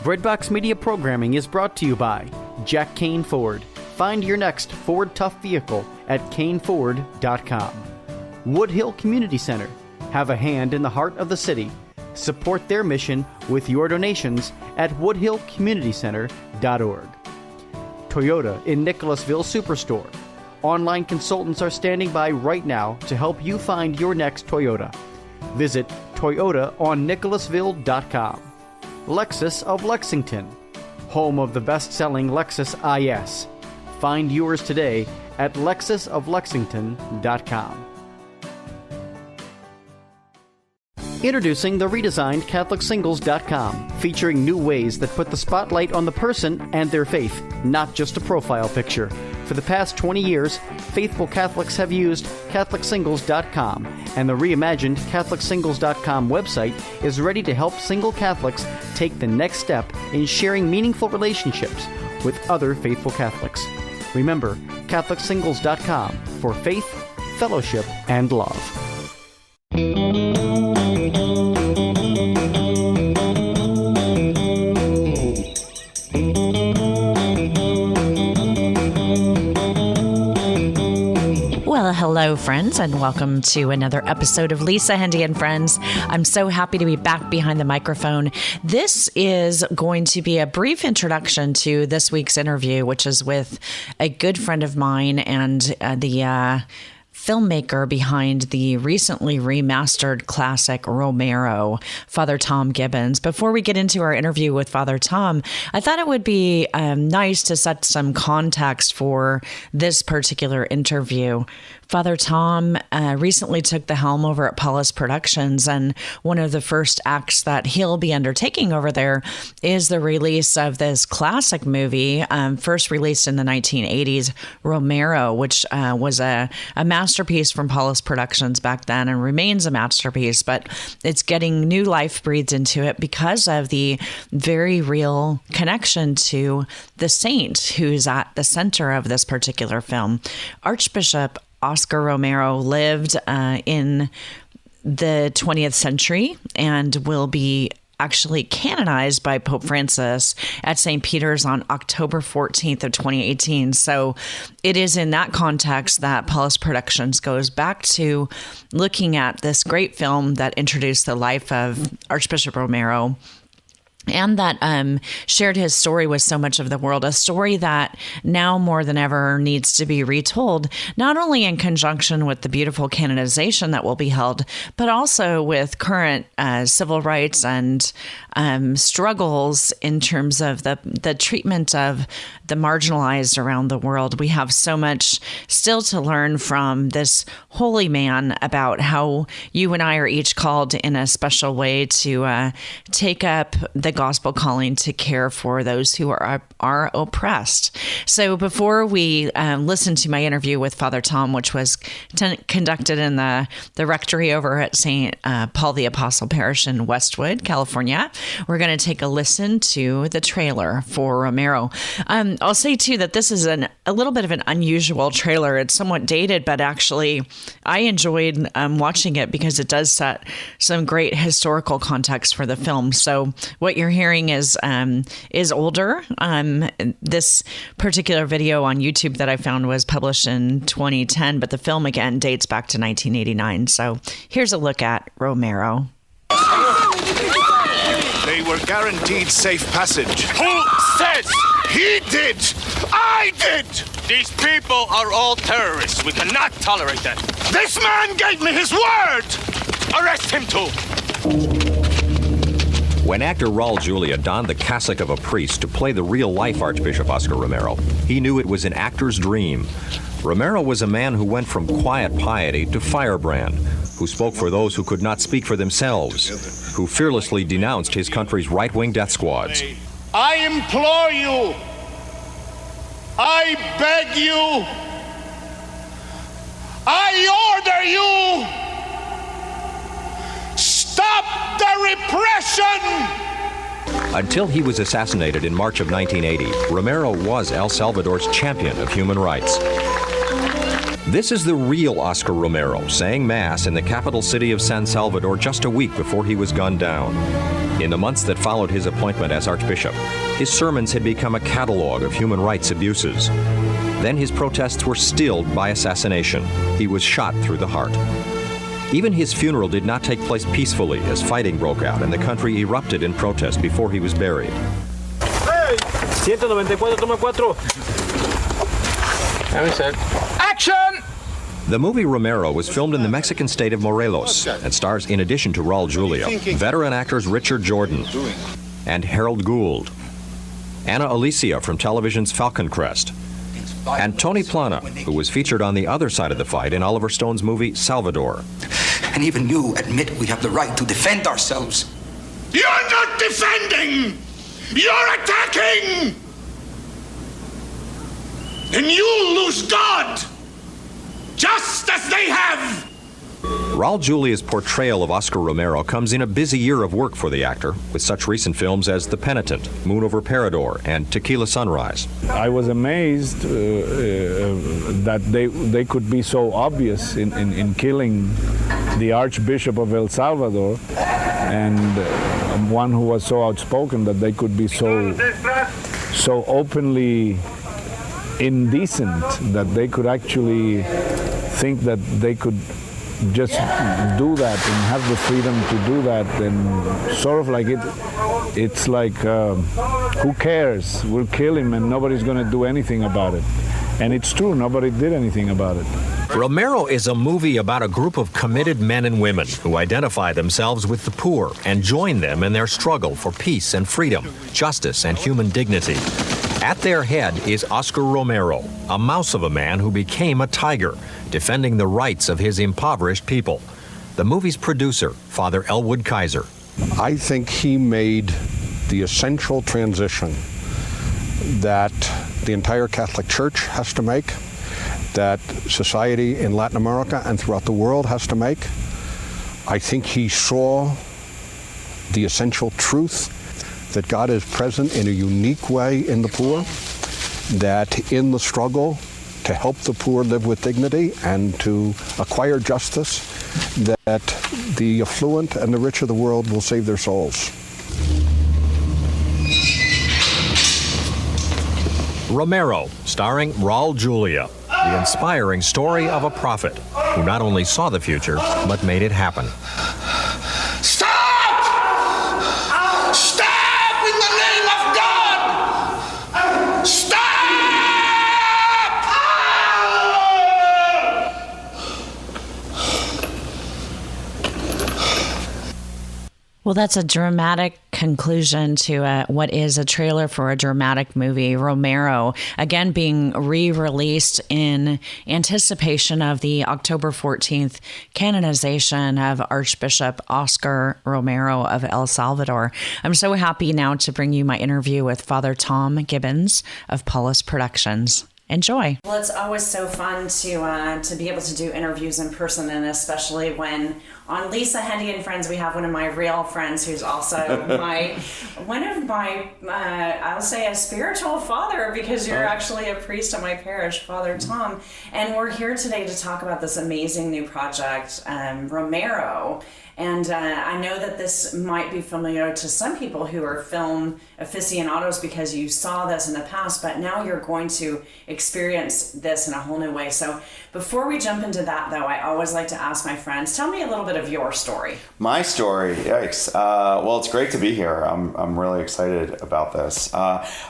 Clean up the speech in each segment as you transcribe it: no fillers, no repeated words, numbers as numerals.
Breadbox Media programming is brought to you by Jack Kane Ford. Find your next Ford Tough vehicle at caneford.com. Woodhill Community Center. Have a hand in the heart of the city. Support their mission with your donations at woodhillcommunitycenter.org. Toyota in Nicholasville Superstore. Online consultants are standing by right now to help you find your next Toyota. Visit toyotaonnicholasville.com. Lexus of Lexington, home of the best-selling Lexus IS. Find yours today at lexusoflexington.com. Introducing the redesigned CatholicSingles.com, featuring new ways that put the spotlight on the person and their faith, not just a profile picture. For the past 20 years, faithful Catholics have used CatholicSingles.com, and the reimagined CatholicSingles.com website is ready to help single Catholics take the next step in sharing meaningful relationships with other faithful Catholics. Remember, CatholicSingles.com for faith, fellowship, and love. Well, hello, friends, and welcome to another episode of Lisa, Hendey, and Friends. I'm so happy to be back behind the microphone. This is going to be a brief introduction to this week's interview, which is with a good friend of mine and the filmmaker behind the recently remastered classic Romero, Father Tom Gibbons. Before we get into our interview with Father Tom, I thought it would be nice to set some context for this particular interview. Father Tom recently took the helm over at Paulus Productions, and one of the first acts that he'll be undertaking over there is the release of this classic movie, first released in the 1980s, Romero, which was a masterpiece from Paulus Productions back then and remains a masterpiece, but it's getting new life breathed into it because of the very real connection to the saint who's at the center of this particular film. Archbishop Oscar Romero lived in the 20th century and will be actually canonized by Pope Francis at St. Peter's on October 14th of 2018. So it is in that context that Paulus Productions goes back to looking at this great film that introduced the life of Archbishop Romero, and that shared his story with so much of the world, a story that now more than ever needs to be retold, not only in conjunction with the beautiful canonization that will be held, but also with current civil rights and struggles in terms of the treatment of the marginalized around the world. We have so much still to learn from this holy man about how you and I are each called in a special way to take up the gospel calling to care for those who are oppressed. So before we listen to my interview with Father Tom, which was conducted in the rectory over at St. Paul the Apostle Parish in Westwood, California, we're going to take a listen to the trailer for Romero. I'll say too that this is a little bit of an unusual trailer. It's somewhat dated, but actually I enjoyed watching it because it does set some great historical context for the film. So what you're hearing is older. This particular video on YouTube that I found was published in 2010, but the film again dates back to 1989. So here's a look at Romero. They were guaranteed safe passage. Who says? He did! I did! These people are all terrorists. We cannot tolerate that. This man gave me his word! Arrest him too! When actor Raul Julia donned the cassock of a priest to play the real-life Archbishop Oscar Romero, he knew it was an actor's dream. Romero was a man who went from quiet piety to firebrand, who spoke for those who could not speak for themselves, who fearlessly denounced his country's right-wing death squads. I implore you, I beg you, I order you, stop the repression! Until he was assassinated in March of 1980, Romero was El Salvador's champion of human rights. This is the real Oscar Romero saying Mass in the capital city of San Salvador just a week before he was gunned down. In the months that followed his appointment as Archbishop, his sermons had become a catalog of human rights abuses. Then his protests were stilled by assassination. He was shot through the heart. Even his funeral did not take place peacefully as fighting broke out and the country erupted in protest before he was buried. Hey! 194, toma 4. Action! The movie Romero was filmed in the Mexican state of Morelos and stars, in addition to Raul Julia, veteran actors Richard Jordan and Harold Gould, Ana Alicia from television's Falcon Crest, and Tony Plana, who was featured on the other side of the fight in Oliver Stone's movie Salvador. And even you admit we have the right to defend ourselves. You're not defending! You're attacking! And you'll lose God! Just as they have! Raul Julia's portrayal of Oscar Romero comes in a busy year of work for the actor, with such recent films as The Penitent, Moon Over Parador, and Tequila Sunrise. I was amazed that they could be so obvious in killing the Archbishop of El Salvador, and one who was so outspoken that they could be so openly indecent that they could actually think that they could just do that and have the freedom to do that, and sort of like it's like who cares, we'll kill him and nobody's going to do anything about it. And it's true, nobody did anything about it. Romero is a movie about a group of committed men and women who identify themselves with the poor and join them in their struggle for peace and freedom, justice and human dignity. At their head is Oscar Romero, a mouse of a man who became a tiger, defending the rights of his impoverished people. The movie's producer, Father Elwood Kaiser. I think he made the essential transition that the entire Catholic Church has to make, that society in Latin America and throughout the world has to make. I think he saw the essential truth that God is present in a unique way in the poor, that in the struggle to help the poor live with dignity and to acquire justice, that the affluent and the rich of the world will save their souls. Romero, starring Raul Julia, the inspiring story of a prophet who not only saw the future, but made it happen. Stop! Stop in the name of God! Stop! Well, that's a dramatic conclusion to what is a trailer for a dramatic movie, Romero, again being re-released in anticipation of the October 14th canonization of Archbishop Oscar Romero of El Salvador. I'm so happy now to bring you my interview with Father Tom Gibbons of Paulus Productions. Enjoy. Well, it's always so fun to be able to do interviews in person, and especially when on Lisa, Hendey and Friends, we have one of my real friends who's also one of my, I'll say a spiritual father, because you're actually a priest at my parish, Father Tom. And we're here today to talk about this amazing new project, Romero. And I know that this might be familiar to some people who are film aficionados because you saw this in the past, but now you're going to experience this in a whole new way. So before we jump into that, though, I always like to ask my friends, tell me a little bit of your story. My story, yikes. Well, it's great to be here. I'm really excited about this. I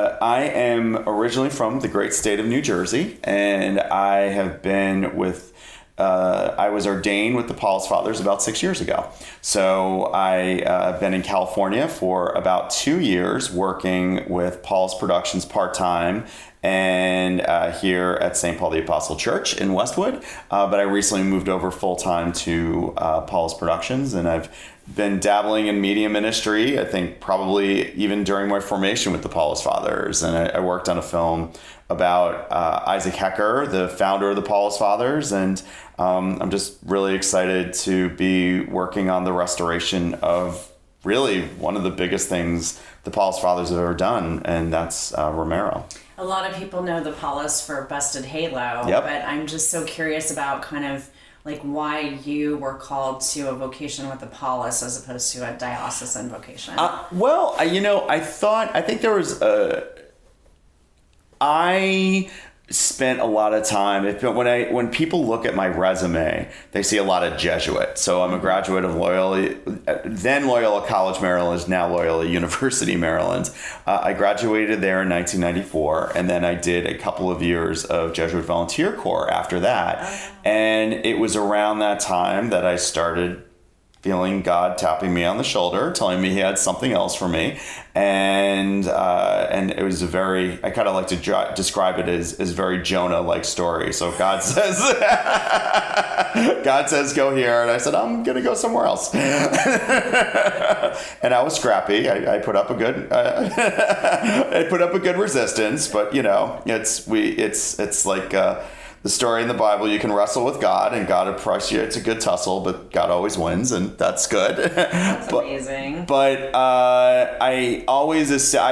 am originally from the great state of New Jersey, and I have been with I was ordained with the Paulus Fathers about 6 years ago. So I have been in California for about 2 years working with Paulus Productions part-time and here at St. Paul the Apostle Church in Westwood. But I recently moved over full-time to Paulus Productions, and I've been dabbling in media ministry, I think probably even during my formation with the Paulus Fathers. And I worked on a film about Isaac Hecker, the founder of the Paulus Fathers, and I'm just really excited to be working on the restoration of really one of the biggest things the Paulist Fathers have ever done, and that's Romero. A lot of people know the Paulist for Busted Halo, Yep. but I'm just so curious about kind of like why you were called to a vocation with the Paulist as opposed to a diocesan vocation. I think there was I spent a lot of time. When people look at my resume, they see a lot of Jesuit. So I'm a graduate of Loyola College, Maryland, is now Loyola University, Maryland. I graduated there in 1994, and then I did a couple of years of Jesuit Volunteer Corps after that. And it was around that time that I started feeling God tapping me on the shoulder, telling me he had something else for me. And it was I kind of like to describe it as very Jonah-like story. So God says, go here. And I said, I'm going to go somewhere else. And I was scrappy. I put up a good, resistance, but it's like, the story in the Bible, you can wrestle with God, and God appreciates a good tussle, but God always wins, and that's good. That's amazing. But I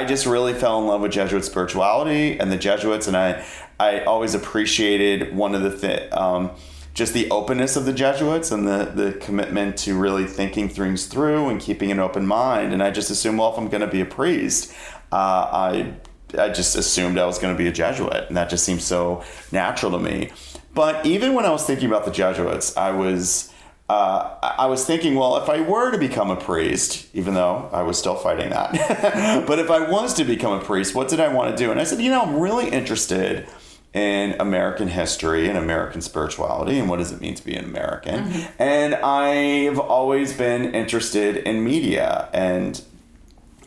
just really fell in love with Jesuit spirituality and the Jesuits, and I always appreciated one of the just the openness of the Jesuits and the commitment to really thinking things through and keeping an open mind. And I just assumed, well, if I'm going to be a priest, I just assumed I was going to be a Jesuit, and that just seemed so natural to me. But even when I was thinking about the Jesuits, I was thinking, well, if I were to become a priest, even though I was still fighting that, but if I was to become a priest, what did I want to do? And I said, I'm really interested in American history and American spirituality and what does it mean to be an American. Mm-hmm. And I've always been interested in media, and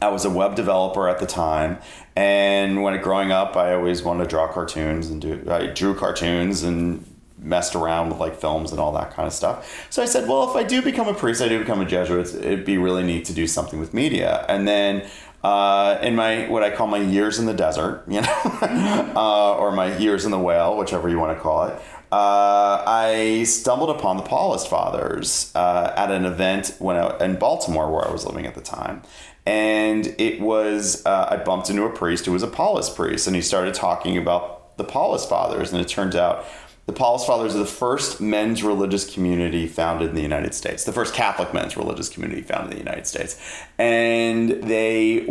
I was a web developer at the time, and growing up, I always wanted to draw cartoons I drew cartoons and messed around with like films and all that kind of stuff. So I said, well, if I do become a priest, I do become a Jesuit, it'd be really neat to do something with media. And then in what I call my years in the desert, or my years in the whale, whichever you want to call it, I stumbled upon the Paulist Fathers at an event in Baltimore, where I was living at the time. And it was, I bumped into a priest who was a Paulist priest, and he started talking about the Paulist Fathers. And it turned out the Paulist Fathers are the first men's religious community founded in the United States, the first Catholic men's religious community founded in the United States. And the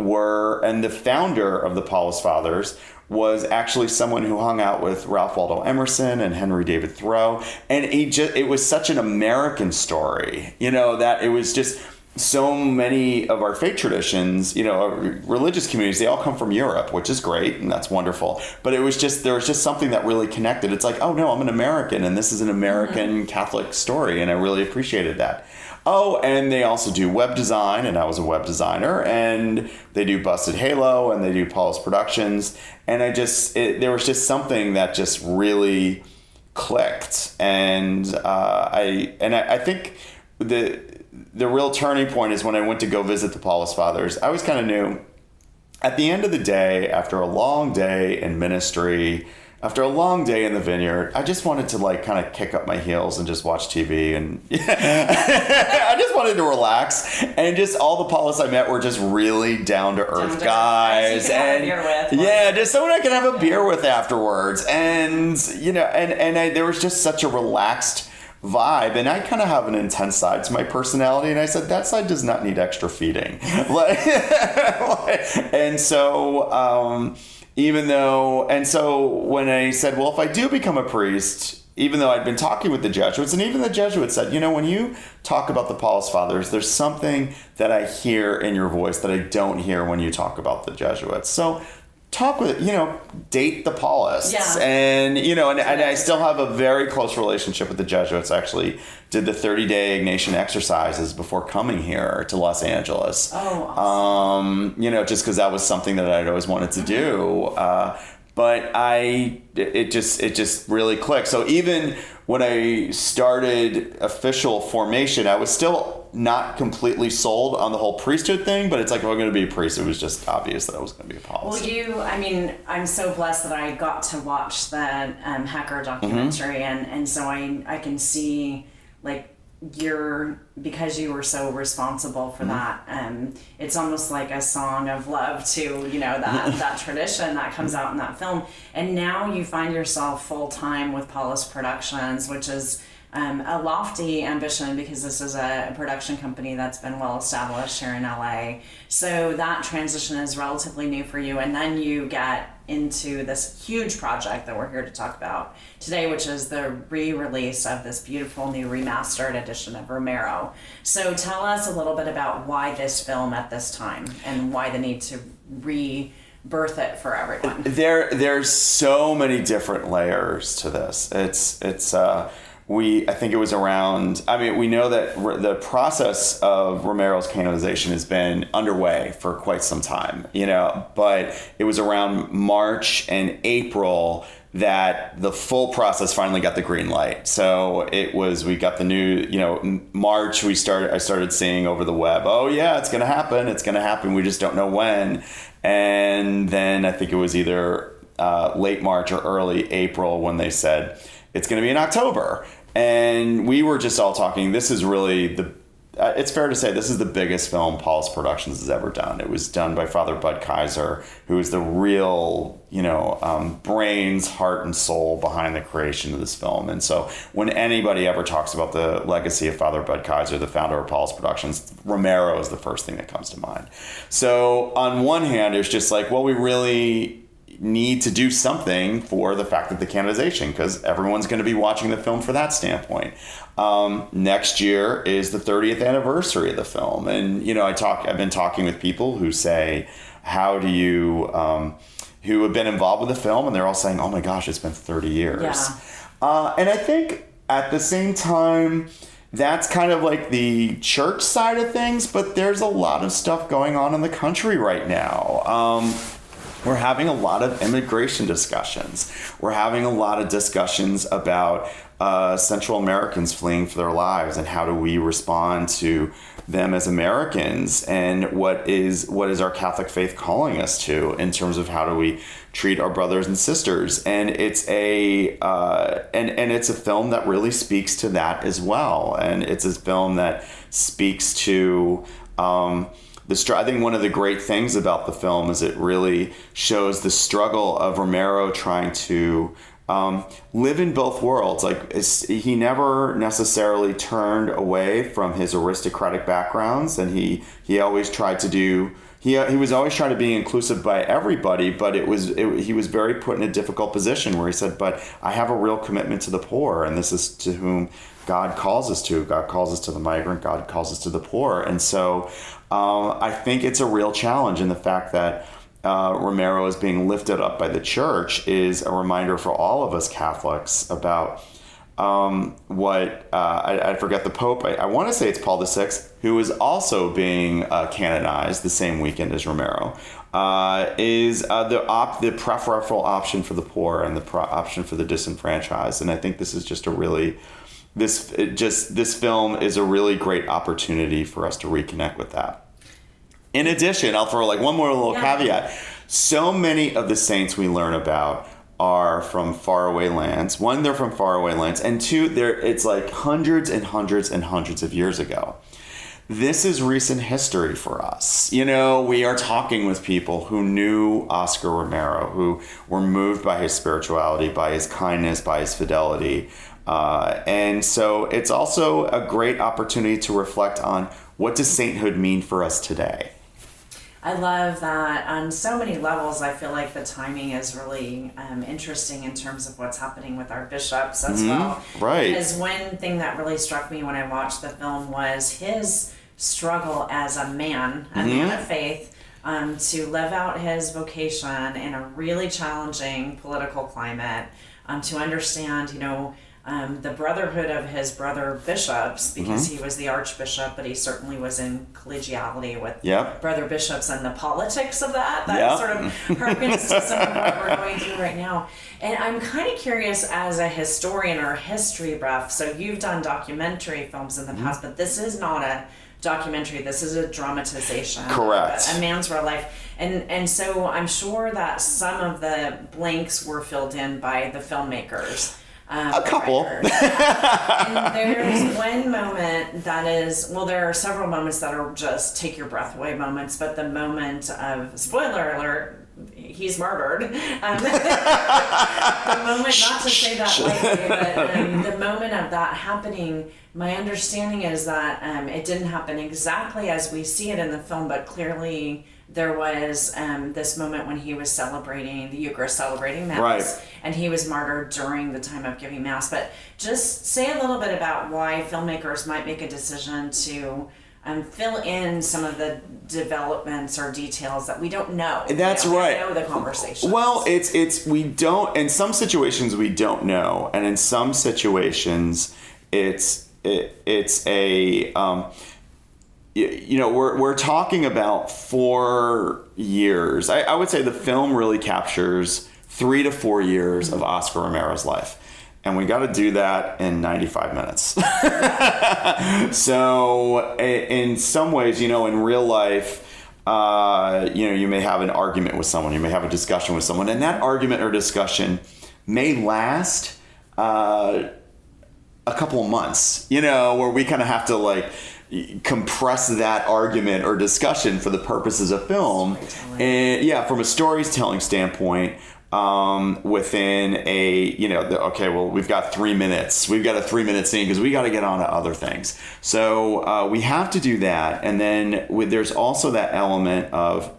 founder of the Paulist Fathers was actually someone who hung out with Ralph Waldo Emerson and Henry David Thoreau. And it was such an American story, that it was just, so many of our faith traditions, religious communities, they all come from Europe, which is great, and that's wonderful. But there was just something that really connected. It's like, oh no, I'm an American, and this is an American Catholic story, and I really appreciated that. Oh, and they also do web design, and I was a web designer, and they do Busted Halo, and they do Paulist Productions, and there was just something that just really clicked, and I think the real turning point is when I went to go visit the Paulist Fathers. I always kind of knew at the end of the day, after a long day in ministry, after a long day in the vineyard, I just wanted to kind of kick up my heels and just watch TV. And I just wanted to relax. And just all the Paulists I met were just really down to earth guys. And just someone I could have a beer with afterwards. And, there was just such a relaxed vibe, and I kind of have an intense side to my personality, and I said that side does not need extra feeding. And so when I said, well, if I do become a priest, even though I'd been talking with the Jesuits, and even the Jesuits said, when you talk about the Paulist Fathers, there's something that I hear in your voice that I don't hear when you talk about the Jesuits. So talk with, date the Paulists. Yeah. And, and I still have a very close relationship with the Jesuits. I actually did the 30-day Ignatian exercises before coming here to Los Angeles. Oh, awesome. Just because that was something that I'd always wanted to do. But it just really clicked. So even when I started official formation, I was still not completely sold on the whole priesthood thing, but it's like, if I'm going to be a priest, it was just obvious that I was going to be a Paulist. Well, I'm so blessed that I got to watch the Hacker documentary, and so I can see, because you were so responsible for that, it's almost like a song of love to, that tradition that comes out in that film. And now you find yourself full-time with Paulus Productions, which is a lofty ambition because this is a production company that's been well established here in LA. So that transition is relatively new for you. And then you get into this huge project that we're here to talk about today, which is the re-release of this beautiful new remastered edition of Romero. So tell us a little bit about why this film at this time and why the need to rebirth it for everyone. There's so many different layers to this. I think it was around, we know that the process of Romero's canonization has been underway for quite some time, but it was around March and April that the full process finally got the green light. So we got the new, March, I started seeing over the web, oh yeah, it's going to happen. We just don't know when. And then I think it was either late March or early April when they said, it's going to be in October. And we were just all talking, this is really it's fair to say this is the biggest film Paulus Productions has ever done. It was done by Father Bud Kaiser, who is the real, brains, heart, and soul behind the creation of this film. And so when anybody ever talks about the legacy of Father Bud Kaiser, the founder of Paulus Productions, Romero is the first thing that comes to mind. So on one hand, it's just like, well, we really need to do something for the fact that the canonization, because everyone's going to be watching the film for that standpoint. Next year is the 30th anniversary of the film, and I've been talking with people who say, how do you who have been involved with the film, and they're all saying, oh my gosh, it's been 30 years. Yeah. And I think at the same time, that's kind of like the church side of things, but there's a lot of stuff going on in the country right now. We're having a lot of immigration discussions. We're having a lot of discussions about Central Americans fleeing for their lives and how do we respond to them as Americans, and what is our Catholic faith calling us to in terms of how do we treat our brothers and sisters. And it's and it's a film that really speaks to that as well. And it's a film that speaks to I think one of the great things about the film is it really shows the struggle of Romero trying to live in both worlds. Like, he never necessarily turned away from his aristocratic backgrounds, and he always tried to do. He was always trying to be inclusive by everybody, but he was very put in a difficult position where he said, "But I have a real commitment to the poor, and this is to whom God calls us to. God calls us to the migrant. God calls us to the poor." And so I think it's a real challenge, in the fact that Romero is being lifted up by the church is a reminder for all of us Catholics about what I forget the Pope. I want to say it's Paul VI, who is also being canonized the same weekend as Romero, is the preferential option for the poor and the option for the disenfranchised. And I think this is just this film is a really great opportunity for us to reconnect with that. In addition, I'll throw one more little caveat. So many of the saints we learn about are from faraway lands. One, they're from faraway lands, and two, it's like hundreds and hundreds and hundreds of years ago. This is recent history for us. We are talking with people who knew Oscar Romero, who were moved by his spirituality, by his kindness, by his fidelity. And so it's also a great opportunity to reflect on, what does sainthood mean for us today? I love that. On so many levels, I feel like the timing is really interesting in terms of what's happening with our bishops as well. Right. Because one thing that really struck me when I watched the film was his struggle as a man of faith, to live out his vocation in a really challenging political climate, to understand, the brotherhood of his brother bishops, because he was the archbishop, but he certainly was in collegiality with brother bishops, and the politics of that sort of harkens to some of what we're going through right now. And I'm kind of curious, as a historian or a history buff, so you've done documentary films in the past, but this is not a documentary, this is a dramatization. Correct. A man's real life. And so I'm sure that some of the blanks were filled in by the filmmakers. A couple. And there's one moment that is, well, there are several moments that are just take your breath away moments, but the moment of, spoiler alert, he's murdered. The moment, not to say that lightly, but the moment of that happening, my understanding is that it didn't happen exactly as we see it in the film, but clearly there was this moment when he was celebrating the Eucharist, celebrating Mass, right. And he was martyred during the time of giving Mass. But just say a little bit about why filmmakers might make a decision to fill in some of the developments or details that we don't know. That's right. We don't know the conversation. Well, it's we don't. In some situations, we don't know, and in some situations, it's a. We're talking about 4 years. I would say the film really captures 3 to 4 years of Oscar Romero's life. And we got to do that in 95 minutes. So in some ways, in real life, you may have an argument with someone, you may have a discussion with someone, and that argument or discussion may last a couple of months, where we kind of have to compress that argument or discussion for the purposes of film. And from a storytelling standpoint, within we've got 3 minutes. We've got a 3-minute scene because we got to get on to other things. So we have to do that. And then there's also that element of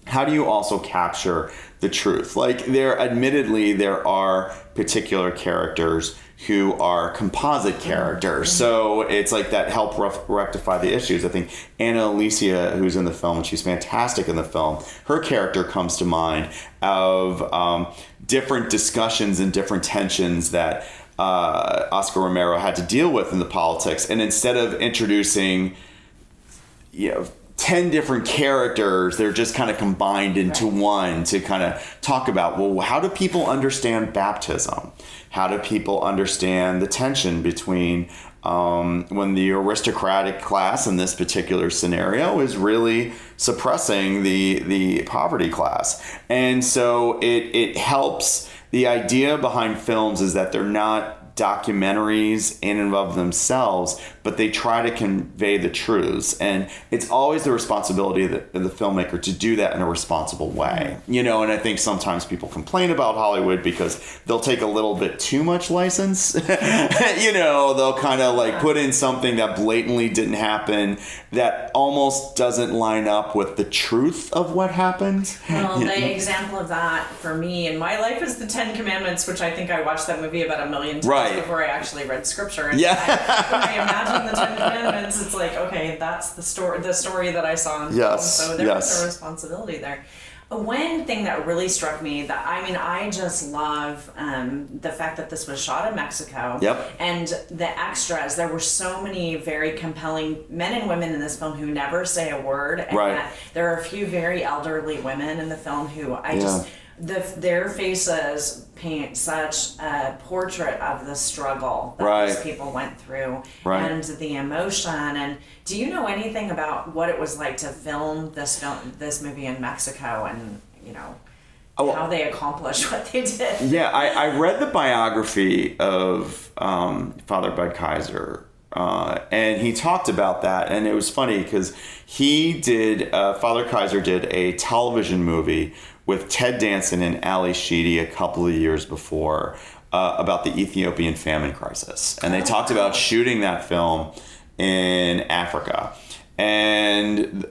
how do you also capture the truth? There are particular characters who are composite characters. So it's that help rectify the issues. I think Anna Alicia, who's in the film, and she's fantastic in the film, her character comes to mind of different discussions and different tensions that Oscar Romero had to deal with in the politics. And instead of introducing 10 different characters, they're just kind of combined into one to kind of talk about, well, how do people understand baptism? How do people understand the tension between when the aristocratic class in this particular scenario is really suppressing the poverty class? And so it helps. The idea behind films is that they're not documentaries in and of themselves, but they try to convey the truths. And it's always the responsibility of the filmmaker to do that in a responsible way. And I think sometimes people complain about Hollywood because they'll take a little bit too much license. They'll kind of put in something that blatantly didn't happen, that almost doesn't line up with the truth of what happened. Well, the example of that for me in my life is the 10 Commandments, which I think I watched that movie about 1 million times before I actually read scripture. And when I imagine the 10 Commandments, it's okay, that's the story that I saw in film. So there's a responsibility there. One thing that really struck me, I just love the fact that this was shot in Mexico. Yep. And the extras, there were so many very compelling men and women in this film who never say a word. And that there are a few very elderly women in the film who their faces paint such a portrait of the struggle that these people went through and the emotion. And do you know anything about what it was like to film this movie in Mexico and, how they accomplished what they did? Yeah, I read the biography of Father Bud Kaiser, and he talked about that. And it was funny because Father Kaiser did a television movie with Ted Danson and Ali Sheedy a couple of years before about the Ethiopian famine crisis. And they talked about shooting that film in Africa. And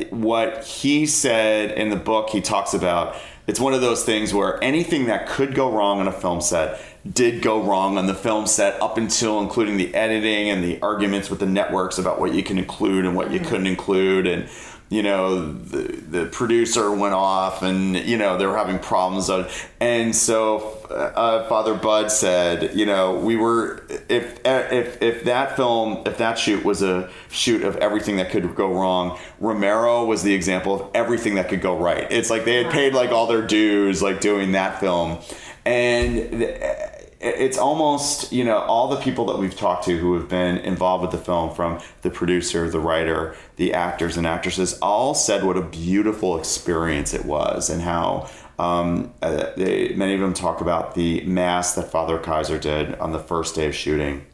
what he said in the book, he talks about, it's one of those things where anything that could go wrong on a film set did go wrong on the film set, up until including the editing and the arguments with the networks about what you can include and what you couldn't include. And the producer went off and, they were having problems. And so Father Bud said, if that shoot was a shoot of everything that could go wrong, Romero was the example of everything that could go right. It's they had paid all their dues, doing that film. And it's almost, all the people that we've talked to who have been involved with the film, from the producer, the writer, the actors and actresses, all said what a beautiful experience it was, and how many of them talk about the mass that Father Kaiser did on the first day of shooting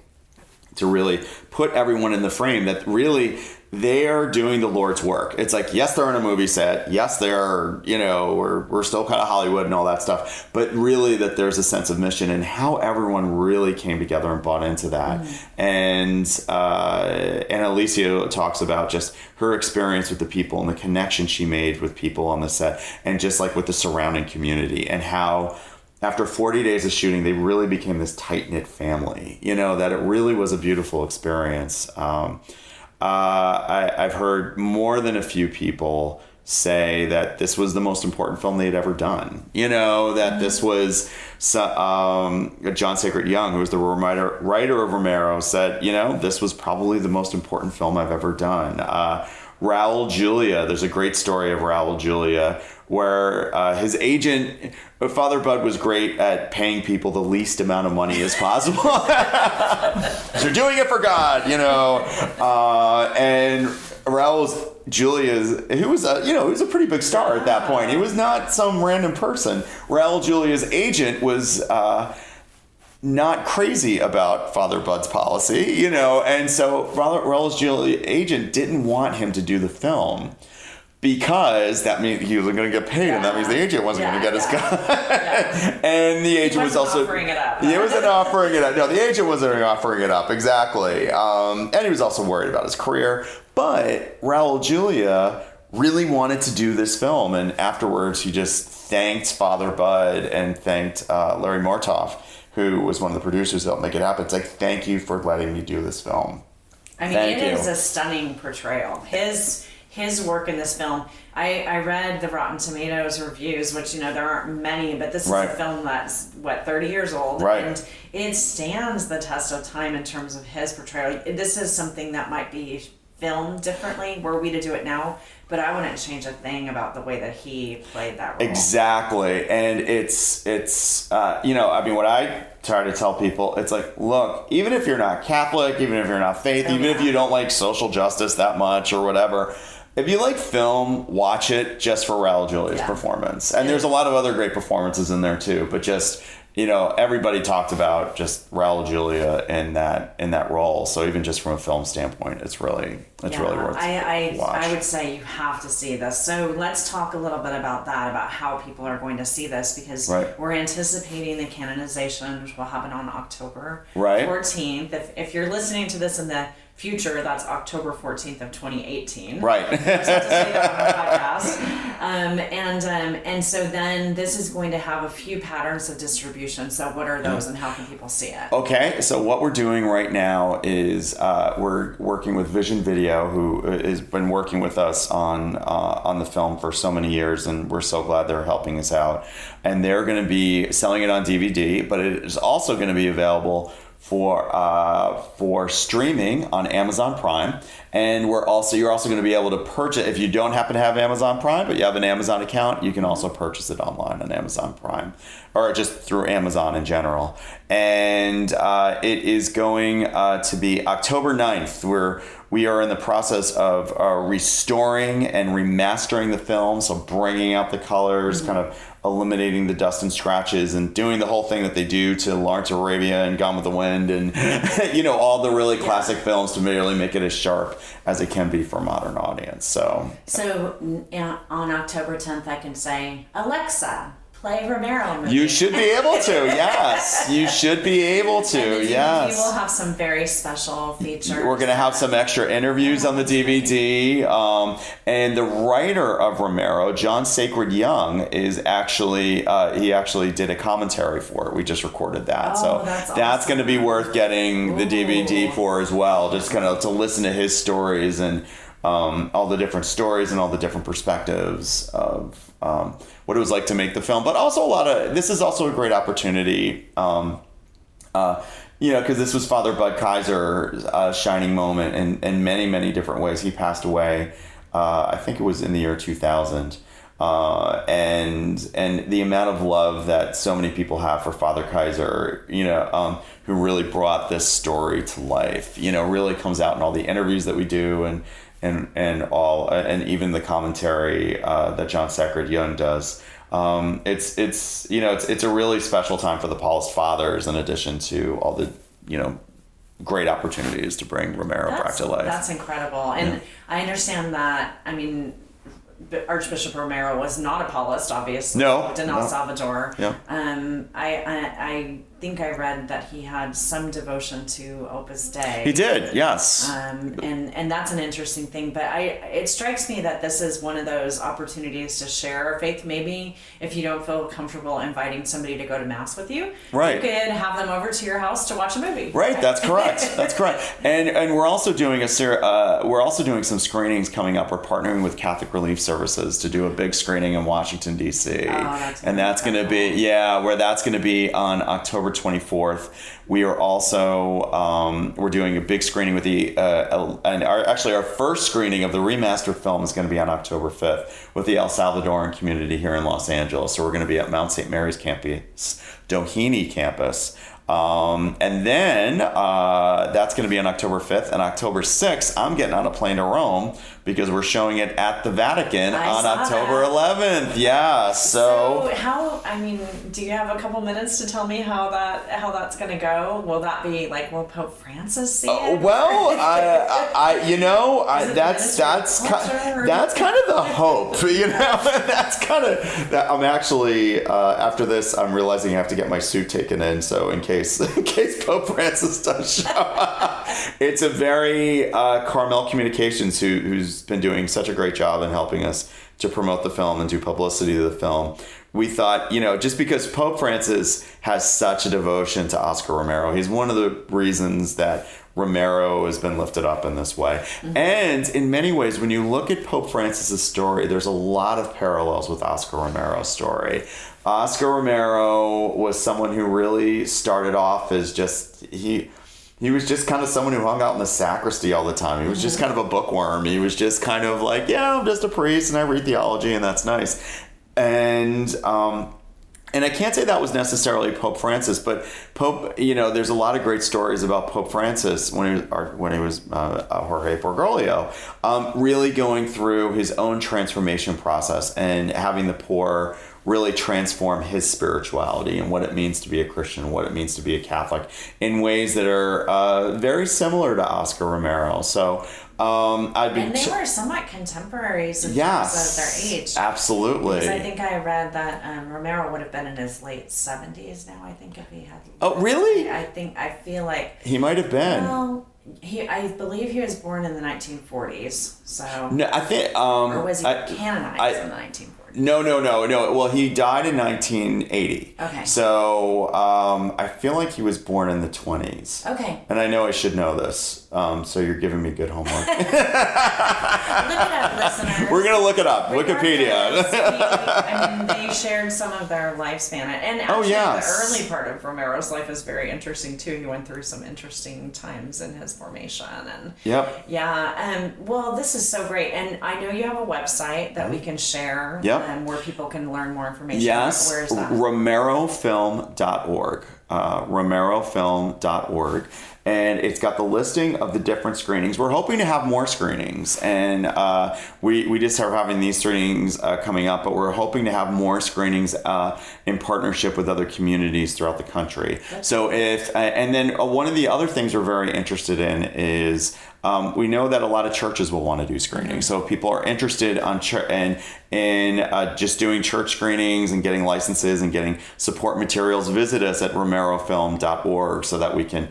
to really put everyone in the frame that really they are doing the Lord's work. It's like, yes, they're on a movie set. Yes, they're, we're still kind of Hollywood and all that stuff. But really that there's a sense of mission, and how everyone really came together and bought into that. And Alicia talks about just her experience with the people and the connection she made with people on the set, and just like with the surrounding community, and how after 40 days of shooting, they really became this tight-knit family, that it really was a beautiful experience. I've heard more than a few people say that this was the most important film they'd ever done. That this was John Sacred Young, who was the writer of Romero, said, this was probably the most important film I've ever done. Raul Julia, there's a great story of Raul Julia where his agent, Father Bud, was great at paying people the least amount of money as possible. They're doing it for God, and Raul Julia's, who was he was a pretty big star at that point. He was not some random person. Raul Julia's agent was not crazy about Father Bud's policy, and so Raul Julia's agent didn't want him to do the film, because that means he wasn't going to get paid, and that means the agent wasn't going to get his cut. And the agent was also offering it up. He wasn't offering it up. No, the agent wasn't offering it up, exactly. And he was also worried about his career. But Raul Julia really wanted to do this film, and afterwards he just thanked Father Bud and thanked Larry Mortoff, who was one of the producers that helped make it happen. It's like, thank you for letting me do this film. I mean, it is a stunning portrayal. His work in this film, I read the Rotten Tomatoes reviews, which, there aren't many, but this is a film that's, 30 years old. Right. And it stands the test of time in terms of his portrayal. This is something that might be filmed differently were we to do it now, but I wouldn't change a thing about the way that he played that role. Exactly. And it's what I try to tell people, it's like, look, even if you're not Catholic, even if you're not faith, if you don't like social justice that much or whatever, if you like film, watch it just for Raul Julia's performance. And there's a lot of other great performances in there too, but just, everybody talked about just Raul Julia in that role. So even just from a film standpoint, it's really worth watch. I would say you have to see this. So let's talk a little bit about that, about how people are going to see this, because we're anticipating the canonization, which will happen on October 14th. If you're listening to this in the future, that's October 14th of 2018. Right. I just have to say that on the podcast. And so then this is going to have a few patterns of distribution. So what are those and how can people see it? Okay, so what we're doing right now is we're working with Vision Video, who has been working with us on the film for so many years, and we're so glad they're helping us out. And they're going to be selling it on DVD, but it is also going to be available for streaming on Amazon Prime, and you're also going to be able to purchase, if you don't happen to have Amazon Prime but you have an Amazon account, you can also purchase it online on Amazon Prime, or just through Amazon in general. And it is going to be October 9th, where we are in the process of restoring and remastering the film, so bringing out the colors, kind of eliminating the dust and scratches, and doing the whole thing that they do to Lawrence of Arabia and Gone with the Wind, and all the really classic films, to really make it as sharp as it can be for a modern audience. So on October 10th, I can say, Alexa, play Romero movie. You should be able to, yes. You should be able to, yes. We will have some very special features. We're going to have some extra interviews on the DVD. And the writer of Romero, John Sacred Young, is actually, he actually did a commentary for it. We just recorded that. So that's going to be worth getting the DVD for as well, just kind of to listen to his stories and all the different stories and all the different perspectives of what it was like to make the film. But also this is also a great opportunity, because this was Father Bud Kaiser's shining moment in many, many different ways. He passed away, I think it was in the year 2000. and the amount of love that so many people have for Father Kaiser, who really brought this story to life, really comes out in all the interviews that we do and even the commentary that John Sacred-Young does. It's a really special time for the Paulist Fathers, in addition to all the great opportunities to bring Romero back to life. That's incredible, and I understand that. Archbishop Romero was not a Paulist, obviously. No, in El Salvador. Yeah. I think I read that he had some devotion to Opus Dei. He did, yes. And that's an interesting thing. But it strikes me that this is one of those opportunities to share our faith. Maybe if you don't feel comfortable inviting somebody to go to Mass with you, right, you could have them over to your house to watch a movie. Right, that's correct. That's correct. And we're also doing some screenings coming up. We're partnering with Catholic Relief Services to do a big screening in Washington, D.C. That's going to be on October 24th. We are also we're doing a big screening with our first screening of the remastered film is going to be on October 5th with the El Salvadoran community here in Los Angeles. So we're going to be at Mount St. Mary's campus, Doheny campus. And then that's going to be on October 5th. And October 6th, I'm getting on a plane to Rome because we're showing it at the Vatican on October 11th. Yeah. So do you have a couple minutes to tell me how that's going to go? Will that be will Pope Francis see it? That's kind of the hope, That's kind of that. I'm actually after this, I'm realizing I have to get my suit taken in. So in case Pope Francis does show up, it's a very Carmel Communications who's been doing such a great job in helping us to promote the film and do publicity to the film. We thought, just because Pope Francis has such a devotion to Oscar Romero, he's one of the reasons that Romero has been lifted up in this way. Mm-hmm. And in many ways, when you look at Pope Francis's story, there's a lot of parallels with Oscar Romero's story. Oscar Romero was someone who really started off as he was just kind of someone who hung out in the sacristy all the time. He was just kind of a bookworm. He was just kind of like, I'm just a priest and I read theology and that's nice. And I can't say that was necessarily Pope Francis, but there's a lot of great stories about Pope Francis when he was Jorge Bergoglio, really going through his own transformation process and having the poor really transform his spirituality and what it means to be a Christian, what it means to be a Catholic in ways that are very similar to Oscar Romero. So and they were somewhat contemporaries in terms of their age. Absolutely. Because I think I read that Romero would have been in his late 70s now, I think, if he had... Oh, really? I feel like... He might have been. Well, I believe he was born in the 1940s, so... No, I think... or was he canonized in the 1940s? No. Well, he died in 1980. Okay. So I feel like he was born in the 20s. Okay. And I know I should know this, so you're giving me good homework. Look it up, listeners. We're going to look it up. Wikipedia. They shared some of their lifespan. And actually, the early part of Romero's life is very interesting, too. He went through some interesting times in his formation. And yep. Yeah. Well, this is so great. And I know you have a website that we can share. Yep. Where people can learn more information. Yes, where is that? Romerofilm.org. Romerofilm.org. And it's got the listing of the different screenings. We're hoping to have more screenings. And we just are having these screenings coming up, but we're hoping to have more screenings in partnership with other communities throughout the country. So and then one of the other things we're very interested in is we know that a lot of churches will want to do screenings. So if people are interested in just doing church screenings and getting licenses and getting support materials, visit us at romerofilm.org so that we can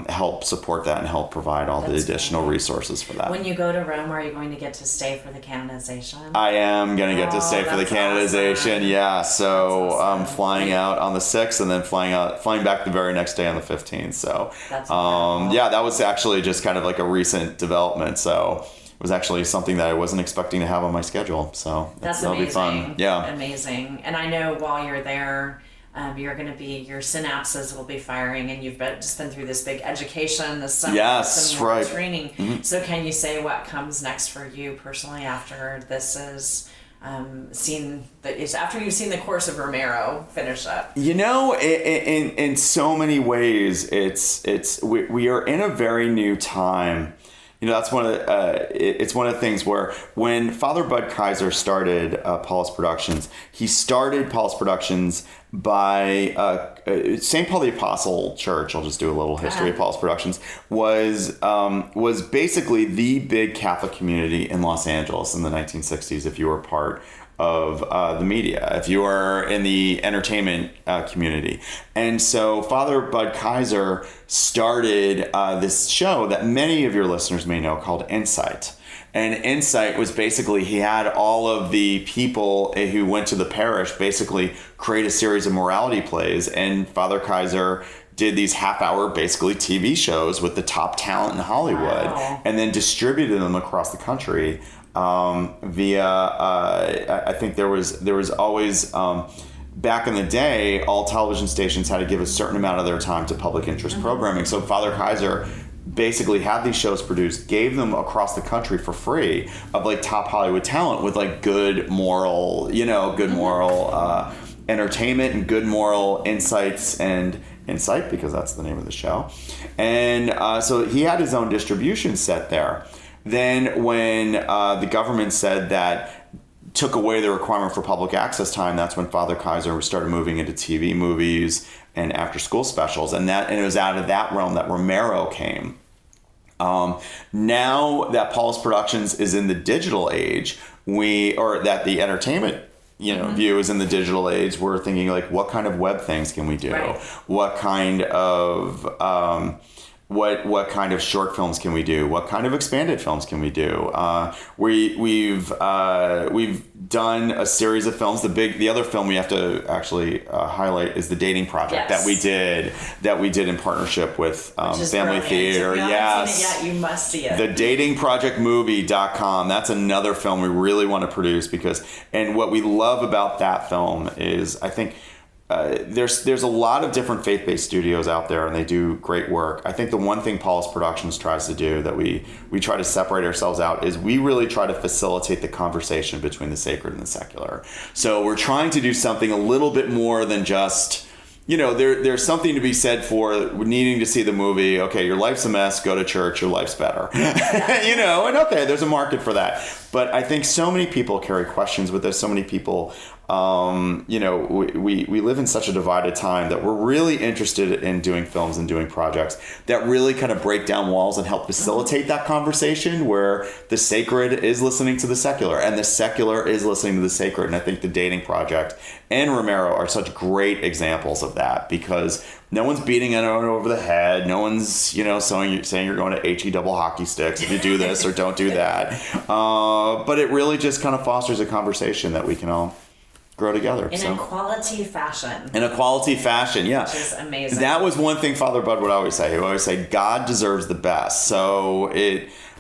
help support that and help provide all the additional resources for that. When you go to Rome, are you going to get to stay for the canonization? I am going to get to stay for the canonization. Awesome. Yeah. So I'm flying out on the 6th and then flying back the very next day on the 15th. So that was actually just kind of like a recent development. So it was actually something that I wasn't expecting to have on my schedule. So that'll be fun. Yeah. Amazing. And I know while you're there, your synapses will be firing, and you've just been through this big education this summer. Yes, right. Training. Mm-hmm. So can you say what comes next for you personally after this is after you've seen the course of Romero finish up? In so many ways, we are in a very new time. That's it's one of the things where when Father Bud Kaiser started Paulus Productions, he started Paulus Productions by St. Paul the Apostle Church. I'll just do a little history of Paulus Productions. Was basically the big Catholic community in Los Angeles in the 1960s. If you were part of the media, if you were in the entertainment community. And so Father Bud Kaiser started this show that many of your listeners may know called Insight. And Insight was basically, he had all of the people who went to the parish basically create a series of morality plays, and Father Kaiser did these half-hour basically TV shows with the top talent in Hollywood, and then distributed them across the country via I think there was always back in the day, all television stations had to give a certain amount of their time to public interest programming. So Father Kaiser basically had these shows produced, gave them across the country for free of like top Hollywood talent with like good moral entertainment and good moral insights and insight, because that's the name of the show. And so he had his own distribution set there. Then when the government said that, took away the requirement for public access time, that's when Father Kaiser started moving into TV movies and after school specials. And it was out of that realm that Romero came. Now that Paulus Productions is in the digital age, that the entertainment view is in the digital age, we're thinking like, what kind of web things can we do? Right. What kind of what kind of short films can we do? What kind of expanded films can we do? We've done a series of films. The other film we have to actually highlight is The Dating Project that we did in partnership with Family Theater. If you haven't seen it yet, you must see it. TheDatingProjectMovie.com. That's another film we really want to produce and what we love about that film is, I think, there's a lot of different faith-based studios out there, and they do great work. I think the one thing Paulus Productions tries to do that we try to separate ourselves out is we really try to facilitate the conversation between the sacred and the secular. So we're trying to do something a little bit more than just, there's something to be said for needing to see the movie. Okay, your life's a mess, go to church, your life's better. And okay, there's a market for that. But I think so many people carry questions with this. So many people, we live in such a divided time that we're really interested in doing films and doing projects that really kind of break down walls and help facilitate that conversation where the sacred is listening to the secular and the secular is listening to the sacred. And I think The Dating Project and Romero are such great examples of that, because no one's beating anyone over the head. No one's, saying you're going to HE double hockey sticks if you do this or don't do that. But it really just kind of fosters a conversation that we can all grow together. In a quality fashion. In a quality fashion, yeah. Which is amazing. That was one thing Father Bud would always say. He would always say, God deserves the best. So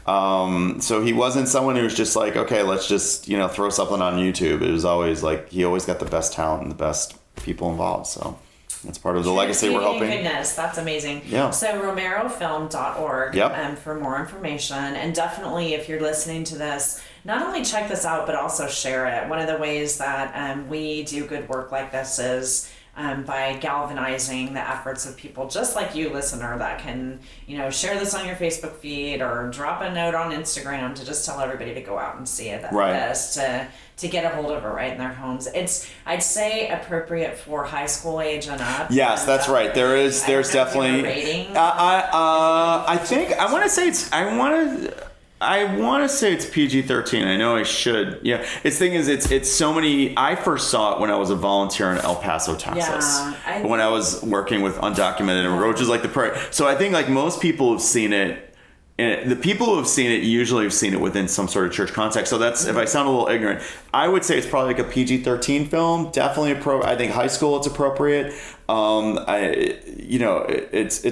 so he wasn't someone who was just like, okay, let's just, throw something on YouTube. It was always like, he always got the best talent and the best people involved. So that's part of the legacy we're hoping. Goodness, that's amazing. Yeah. So romerofilm.org yep. For more information. And definitely, if you're listening to this, not only check this out, but also share it. One of the ways that we do good work like this is by galvanizing the efforts of people just like you, listener, that can, share this on your Facebook feed or drop a note on Instagram to just tell everybody to go out and see it. Right. To get a hold of it right in their homes. It's, I'd say, appropriate for high school age and up. Yes, that's right. There's definitely. I think I want to say it's PG-13. I know I should. Yeah. It's so many. I first saw it when I was a volunteer in El Paso, Texas. Yeah, when I was working with undocumented immigrants, which is like the prairie. So I think like most people have seen it. And the people who have seen it usually have seen it within some sort of church context. So that's, if I sound a little ignorant, I would say it's probably like a PG-13 film. Definitely I think high school it's appropriate. It's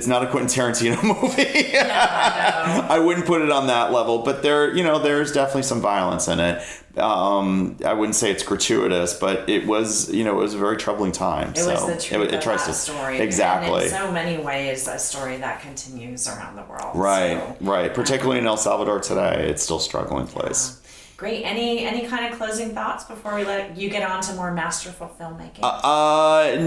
not a Quentin Tarantino movie. Yeah, I wouldn't put it on that level, but there's definitely some violence in it. I wouldn't say it's gratuitous, but it was a very troubling time. It was the truth of that story. Exactly. And in so many ways, a story that continues around the world. Right. Particularly in El Salvador today, it's still a struggling place. Great. Any kind of closing thoughts before we let you get on to more masterful filmmaking?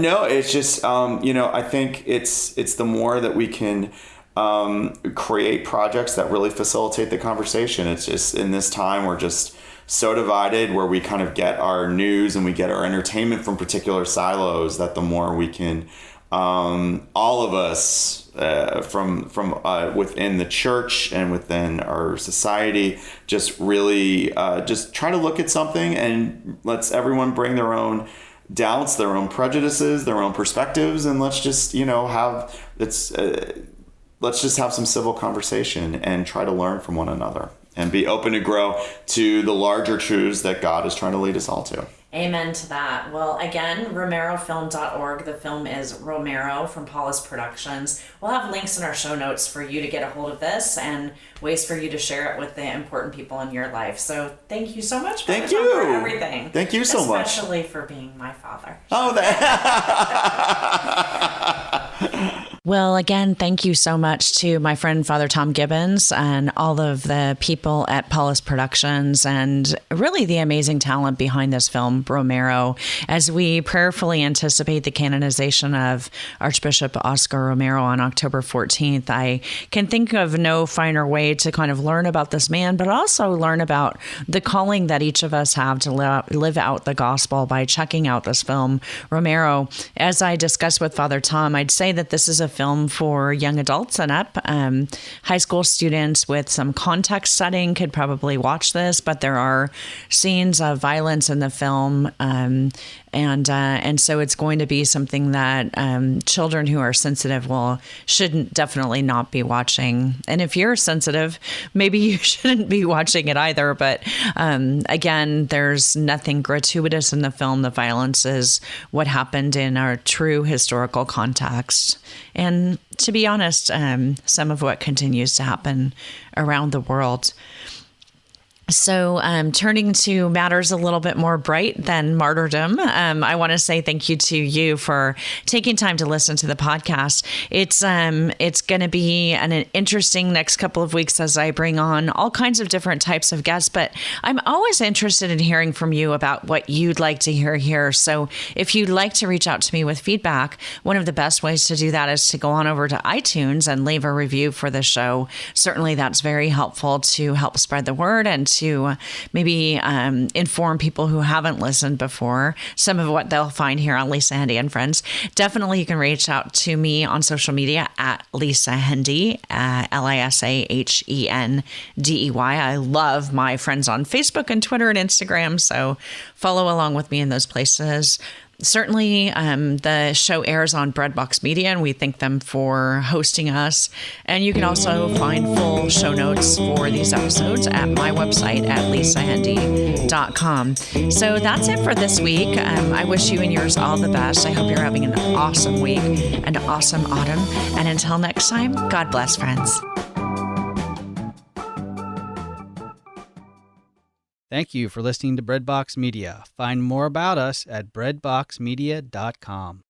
No, it's just I think it's the more that we can create projects that really facilitate the conversation. It's just in this time we're just so divided, where we kind of get our news and we get our entertainment from particular silos, that the more we can all of us from within the church and within our society just really just try to look at something and let's everyone bring their own doubts, their own prejudices, their own perspectives, and let's just let's just have some civil conversation and try to learn from one another and be open to grow to the larger truths that God is trying to lead us all to. Amen to that. Well, again, romerofilm.org. The film is Romero from Paulus Productions. We'll have links in our show notes for you to get a hold of this and ways for you to share it with the important people in your life. So thank you so much for everything. Thank you so much. Especially for being my father. Oh, Well, again, thank you so much to my friend Father Tom Gibbons and all of the people at Paulus Productions and really the amazing talent behind this film, Romero, as we prayerfully anticipate the canonization of Archbishop Oscar Romero on October 14th. I can think of no finer way to kind of learn about this man, but also learn about the calling that each of us have to live out the gospel by checking out this film, Romero. As I discussed with Father Tom, I'd say that this is a film for young adults and up. High school students with some context setting could probably watch this, but there are scenes of violence in the film. And so it's going to be something that children who are sensitive shouldn't definitely not be watching. And if you're sensitive, maybe you shouldn't be watching it either. But again, there's nothing gratuitous in the film. The violence is what happened in our true historical context. And to be honest, some of what continues to happen around the world. So turning to matters a little bit more bright than martyrdom, I want to say thank you to you for taking time to listen to the podcast. It's going to be an interesting next couple of weeks as I bring on all kinds of different types of guests, but I'm always interested in hearing from you about what you'd like to hear here. So if you'd like to reach out to me with feedback, one of the best ways to do that is to go on over to iTunes and leave a review for the show. Certainly that's very helpful to help spread the word and to maybe inform people who haven't listened before some of what they'll find here on Lisa Hendey and Friends. Definitely you can reach out to me on social media at Lisa Hendey, LisaHendey. I love my friends on Facebook and Twitter and Instagram, so follow along with me in those places. Certainly, the show airs on Breadbox Media, and we thank them for hosting us. And you can also find full show notes for these episodes at my website at lisahendey.com. So that's it for this week. I wish you and yours all the best. I hope you're having an awesome week, an awesome autumn. And until next time, God bless, friends. Thank you for listening to Breadbox Media. Find more about us at breadboxmedia.com.